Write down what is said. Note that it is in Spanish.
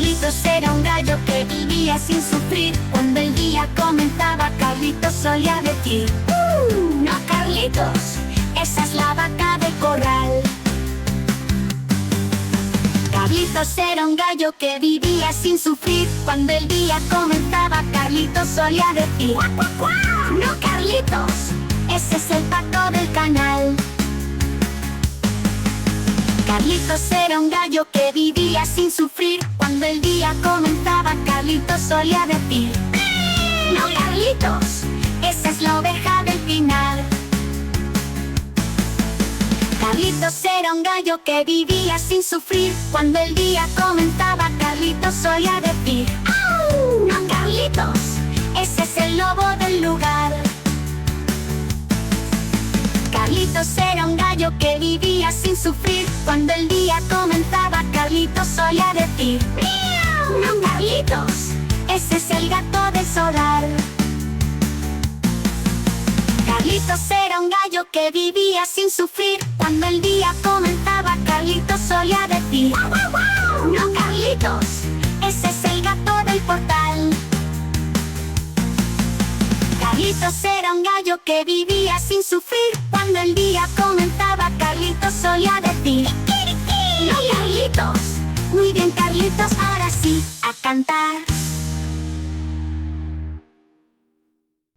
Carlitos era un gallo que vivía sin sufrir. Cuando el día comenzaba, Carlitos solía decir: no, Carlitos, esa es la vaca del corral. Carlitos era un gallo que vivía sin sufrir. Cuando el día comenzaba, Carlitos solía decir: no, Carlitos, ese es el pato del canal. Carlitos era un gallo que vivía sin sufrir. Cuando el día comenzaba, Carlitos solía decir: no, Carlitos, esa es la oveja del final. Carlitos era un gallo que vivía sin sufrir. Cuando el día comenzaba, Carlitos solía decir: no, Carlitos, ese es el lobo del lugar. Carlitos era un gallo que vivía sin sufrir. Cuando el día comenzaba, Carlitos solía decir: no, Carlitos, ese es el gato del solar. Carlitos era un gallo que vivía sin sufrir. Cuando el día comenzaba, Carlitos solía decir: no, Carlitos, ese es el gato del portal. Carlitos era un gallo que vivía sin sufrir. Cuando el día comenzaba, Carlitos solía decir: no, Carlitos, muy bien, Carlitos, ahora sí, a cantar.